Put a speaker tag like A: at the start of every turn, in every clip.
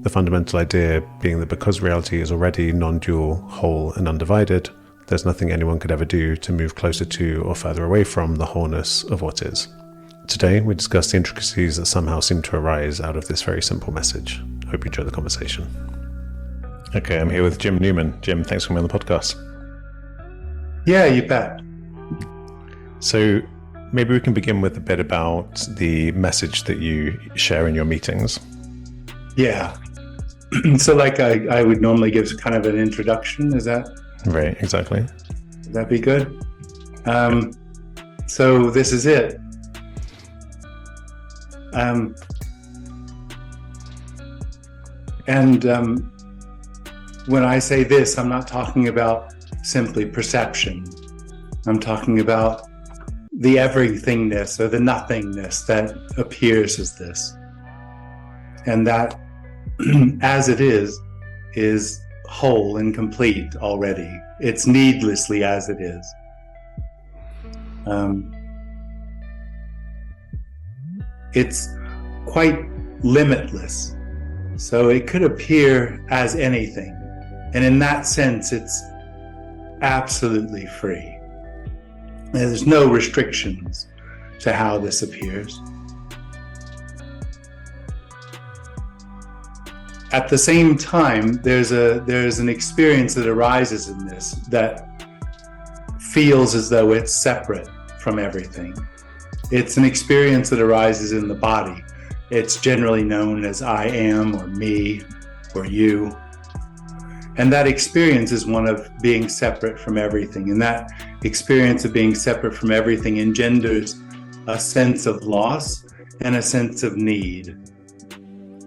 A: The fundamental idea being that because reality is already non-dual, whole and undivided, there's nothing anyone could ever do to move closer to or further away from the wholeness of what is. Today, we discuss the intricacies that somehow seem to arise out of this very simple message. Hope you enjoy the conversation. Okay, I'm here with Jim Newman. Jim, thanks for coming on the podcast.
B: Yeah, you bet.
A: So maybe we can begin with a bit about the message that you share in your meetings.
B: Yeah. So like I would normally give kind of an introduction. Is that?
A: Right, exactly.
B: Would that be good? So this is it. When I say this, I'm not talking about simply perception. I'm talking about the everythingness or the nothingness that appears as this. And that, as it is whole and complete already. It's needlessly as it is. It's quite limitless. So it could appear as anything. And in that sense, it's absolutely free. There's no restrictions to how this appears. At the same time, there's an experience that arises in this that feels as though it's separate from everything. It's an experience that arises in the body. It's generally known as I am, or me, or you. And that experience is one of being separate from everything. And that experience of being separate from everything engenders a sense of loss and a sense of need.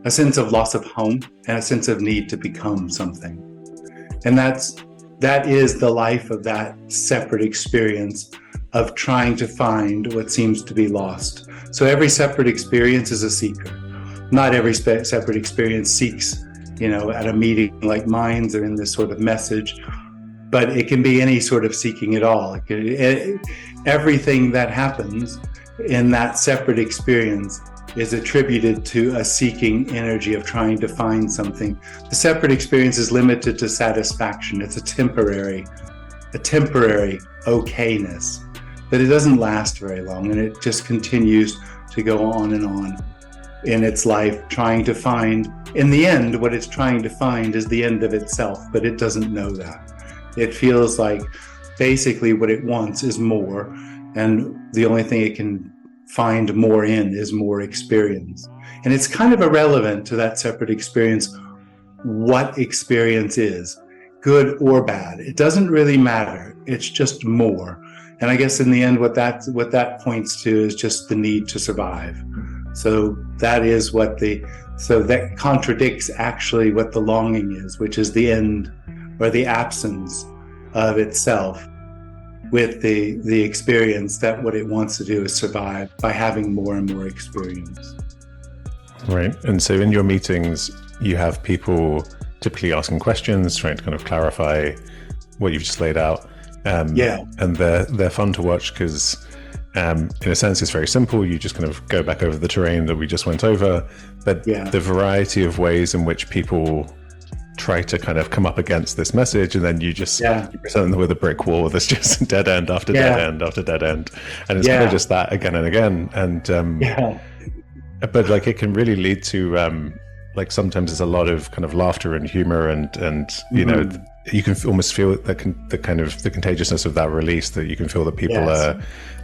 B: A sense of loss of home and a sense of need to become something. And that is the life of that separate experience of trying to find what seems to be lost. So every separate experience is a seeker. Not every separate experience seeks, at a meeting like mine's or in this sort of message, but it can be any sort of seeking at all. Everything that happens in that separate experience is attributed to a seeking energy of trying to find something. The separate experience is limited to satisfaction. It's a temporary okayness, but it doesn't last very long, and it just continues to go on and on in its life, trying to find, in the end, what it's trying to find is the end of itself, but it doesn't know that. It feels like basically what it wants is more, and the only thing it can find more in is more experience. And it's kind of irrelevant to that separate experience what experience is, good or bad. It doesn't really matter. It's just more. And I guess in the end, what that points to is just the need to survive. So that is so that contradicts actually what the longing is, which is the end or the absence of itself, with the experience that what it wants to do is survive by having more and more experience.
A: Right. And so in your meetings, you have people typically asking questions, trying to kind of clarify what you've just laid out. And they're fun to watch because in a sense it's very simple. You just kind of go back over the terrain that we just went over, but the variety of ways in which people try to kind of come up against this message, and then you just you present them with a brick wall that's just dead end after dead end after dead end, and it's kind of just that again and again. And but like it can really lead to like sometimes there's a lot of kind of laughter and humor, and you can almost feel the contagiousness of that release, that you can feel that people are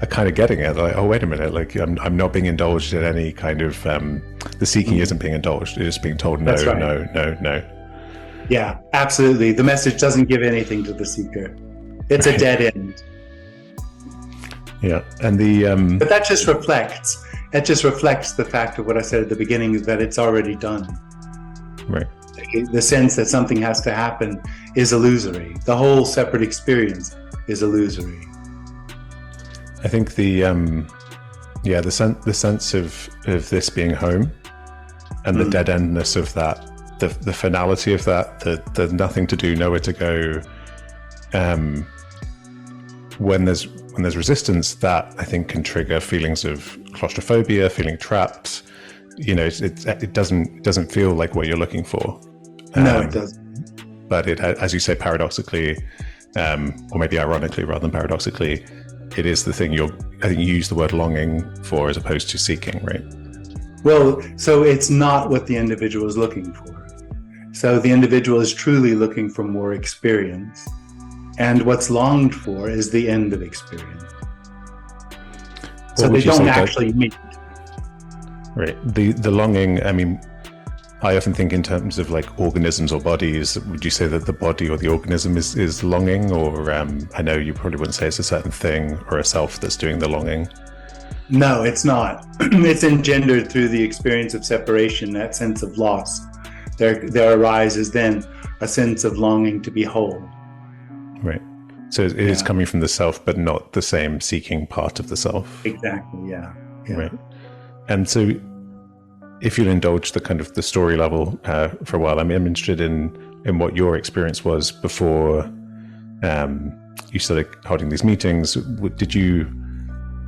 A: kind of getting it. Like, oh, wait a minute, like I'm not being indulged in any kind of the seeking isn't being indulged. It's just being told no.
B: Yeah, absolutely. The message doesn't give anything to the seeker. It's a dead end.
A: Yeah, and
B: but that just reflects the fact of what I said at the beginning, is that it's already done.
A: Right.
B: The sense that something has to happen is illusory. The whole separate experience is illusory.
A: I think the sense of this being home, and the dead endness of that, the finality of that, the nothing to do, nowhere to go. When there's resistance, that I think can trigger feelings of claustrophobia, feeling trapped, it doesn't feel like what you're looking for.
B: No, it doesn't.
A: But it, as you say, paradoxically, or maybe ironically rather than paradoxically, it is the thing I think you use the word longing for as opposed to seeking, right?
B: Well, so it's not what the individual is looking for. So the individual is truly looking for more experience. And what's longed for is the end of experience. So they don't actually meet.
A: Right. The longing, I mean, I often think in terms of like organisms or bodies. Would you say that the body or the organism is longing? Or I know you probably wouldn't say it's a certain thing or a self that's doing the longing.
B: No, it's not. It's engendered through the experience of separation, that sense of loss. There arises then a sense of longing to be whole.
A: Right. So it is coming from the self, but not the same seeking part of the self.
B: Exactly, yeah.
A: Right. And so if you'll indulge the kind of the story level for a while, I'm interested in what your experience was before you started holding these meetings. Did you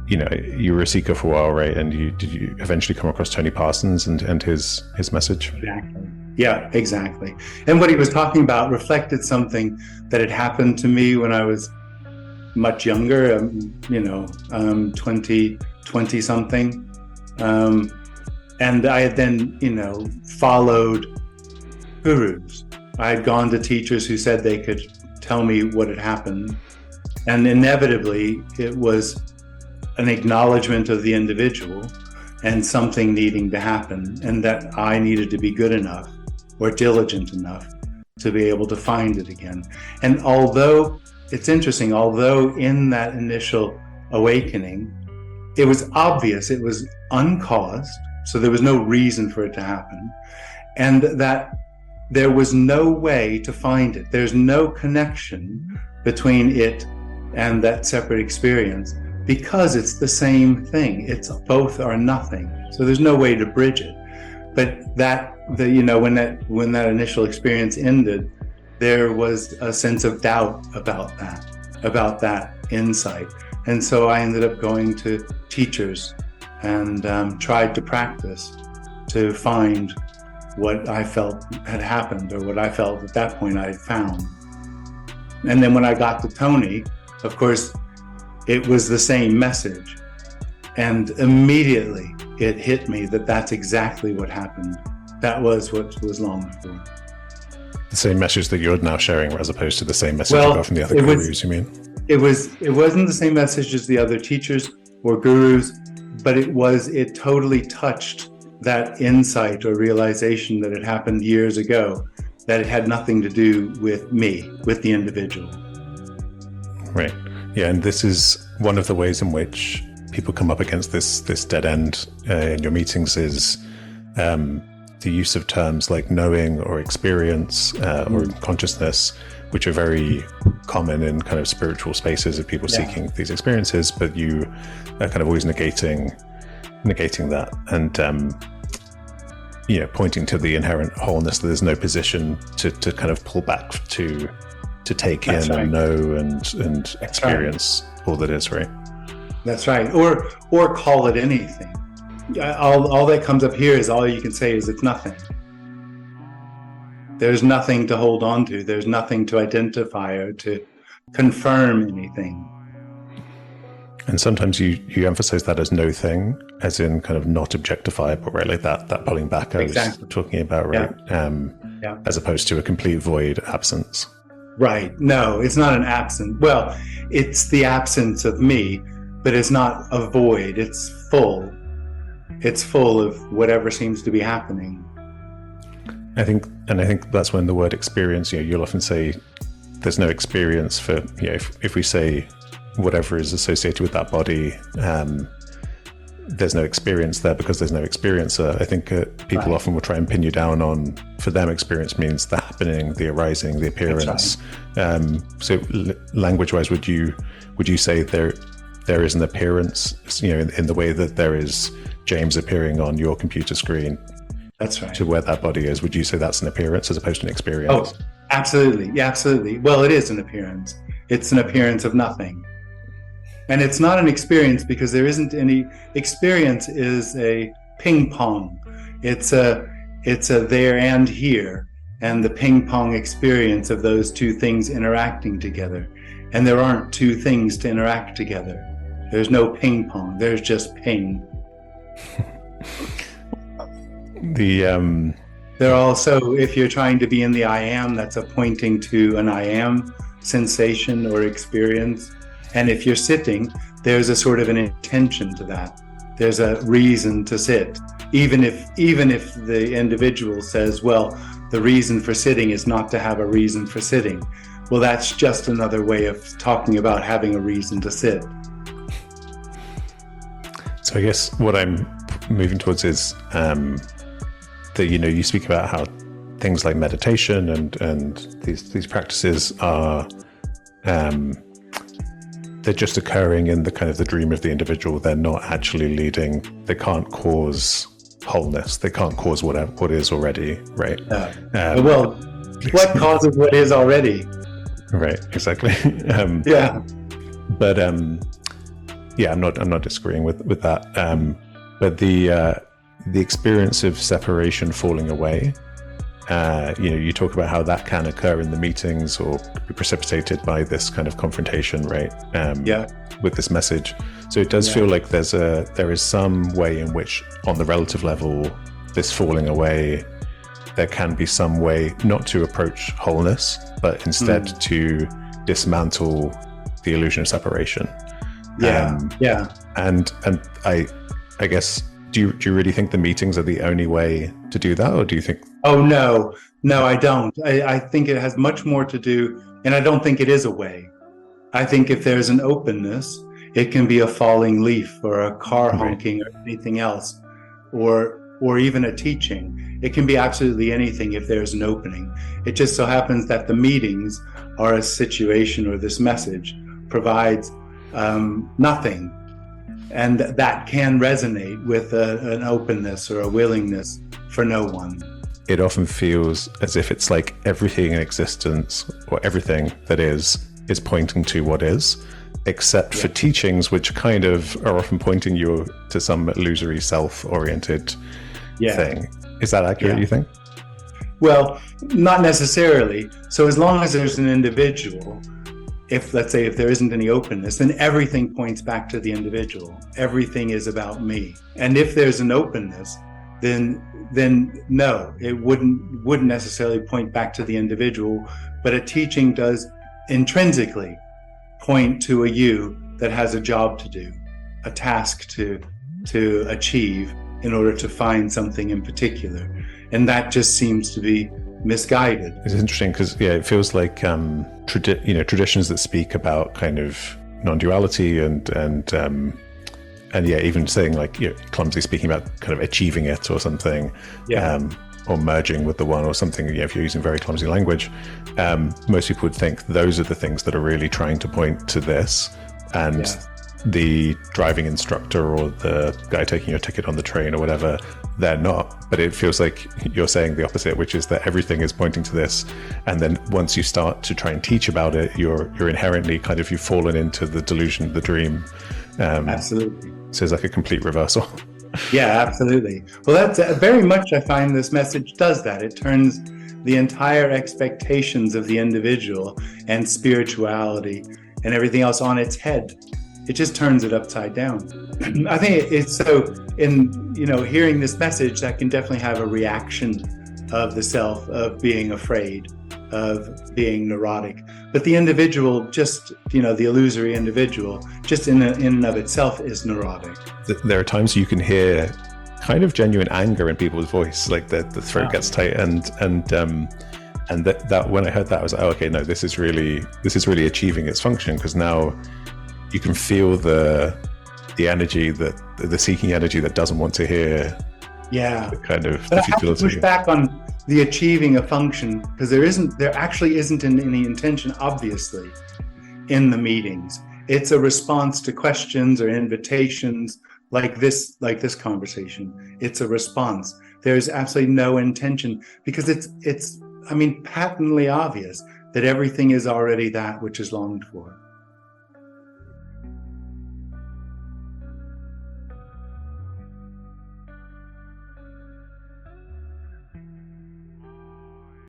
A: were a seeker for a while, right? And did you eventually come across Tony Parsons and his message?
B: Exactly. Yeah, exactly. And what he was talking about reflected something that had happened to me when I was much younger, 20 something. And I had then, followed gurus. I had gone to teachers who said they could tell me what had happened. And inevitably, it was an acknowledgement of the individual and something needing to happen, and that I needed to be good enough or diligent enough to be able to find it again. And although it's interesting, although in that initial awakening, it was obvious, it was uncaused, so there was no reason for it to happen, and that there was no way to find it. There's no connection between it and that separate experience, because it's the same thing. It's both are nothing. So there's no way to bridge it. But when that initial experience ended, there was a sense of doubt about that insight. And so I ended up going to teachers and tried to practice to find what I felt had happened, or what I felt at that point I had found. And then when I got to Tony, of course, it was the same message. And immediately it hit me that that's exactly what happened. That was what was longed for.
A: The same message that you're now sharing, as opposed to the same message you got from the other gurus, you mean?
B: It wasn't the same message as the other teachers or gurus, but it totally touched that insight or realization that had happened years ago, that it had nothing to do with me, with the individual.
A: Right. Yeah, and this is one of the ways in which people come up against this dead end in your meetings is the use of terms like knowing or experience or consciousness, which are very common in kind of spiritual spaces of people seeking these experiences, but you are kind of always negating that and pointing to the inherent wholeness, that there's no position to kind of pull back to take in and know and experience all that is, right?
B: That's right. Or call it anything. All that comes up here is all you can say is it's nothing. There's nothing to hold on to. There's nothing to identify or to confirm anything.
A: And sometimes you emphasize that as no thing, as in kind of not objectifiable, right? Like that pulling back I was talking about, right? As opposed to a complete void, absence.
B: Right. No, it's not an absence. Well, it's the absence of me, but it's not a void. It's full. It's full of whatever seems to be happening.
A: I think that's when the word experience, you'll often say there's no experience for, if we say whatever is associated with that body, there's no experience there because there's no experiencer. I think people often will try and pin you down on, for them, experience means the happening, the arising, the appearance. So language-wise, would you say there is an appearance, in the way that there is James appearing on your computer screen?
B: That's right.
A: To where that body is, would you say that's an appearance as opposed to an experience?
B: Oh, absolutely. Yeah, absolutely. Well, it is an appearance. It's an appearance of nothing. And it's not an experience because there isn't any. Experience is a ping pong. It's a there and here, and the ping pong experience of those two things interacting together. And there aren't two things to interact together. There's no ping pong. There's just ping. They're also, if you're trying to be in the I am, that's a pointing to an I am sensation or experience. And if you're sitting, there's a sort of an intention to that. There's a reason to sit. Even if the individual says, well, the reason for sitting is not to have a reason for sitting. Well, that's just another way of talking about having a reason to sit.
A: So I guess what I'm moving towards is that, you speak about how things like meditation and these practices are they're just occurring in the kind of the dream of the individual. They're not actually leading. They can't cause wholeness. They can't cause what is already, right?
B: Well, what causes what is already?
A: Right, exactly.
B: Yeah.
A: But yeah, I'm not disagreeing with that. But the experience of separation falling away, you talk about how that can occur in the meetings or be precipitated by this kind of confrontation, right? With this message. So it does feel like there is some way in which, on the relative level, this falling away, there can be some way not to approach wholeness, but instead to dismantle the illusion of separation. And I guess, do you really think the meetings are the only way to do that, or do you think?
B: Oh no, I don't. I think it has much more to do, and I don't think it is a way. I think if there's an openness, it can be a falling leaf or a car honking or anything else, or even a teaching. It can be absolutely anything if there's an opening. It just so happens that the meetings are a situation, or this message provides nothing. And that can resonate with an openness or a willingness for no one.
A: It often feels as if it's like everything in existence, or everything that is pointing to what is, except for teachings, which kind of are often pointing you to some illusory self-oriented thing. Is that accurate, you think?
B: Well, not necessarily. So as long as there's an individual, let's say if there isn't any openness, then everything points back to the individual. Everything is about me. And if there's an openness, then no, it wouldn't necessarily point back to the individual, but a teaching does intrinsically point to a you that has a job to do, a task to achieve in order to find something in particular. And that just seems to be misguided.
A: It's interesting because it feels like traditions that speak about kind of non-duality and even saying like clumsily speaking about kind of achieving it or something, or merging with the one or something. If you're using very clumsy language, most people would think those are the things that are really trying to point to this, and the driving instructor or the guy taking your ticket on the train or whatever, they're not. But it feels like you're saying the opposite, which is that everything is pointing to this, and then once you start to try and teach about it, you're inherently kind of, you've fallen into the delusion of the dream.
B: Absolutely.
A: So it's like a complete reversal.
B: Yeah, absolutely. Well, that's very much, I find this message does that. It turns the entire expectations of the individual and spirituality and everything else on its head. It just turns it upside down. I think it's so, in hearing this message, that can definitely have a reaction of the self, of being afraid, of being neurotic. But the individual, just the illusory individual, just in and of itself is neurotic.
A: There are times you can hear kind of genuine anger in people's voice, like the throat gets tight, and that when I heard that, I was like, oh, okay, no, this is really achieving its function, because now you can feel the energy, the seeking energy that doesn't want to hear. The kind of
B: but the futility. I have to push back on the achieving a function, because there actually isn't any intention, obviously, in the meetings. It's a response to questions or invitations like this conversation. It's a response. There's absolutely no intention, because it's patently obvious that everything is already that which is longed for.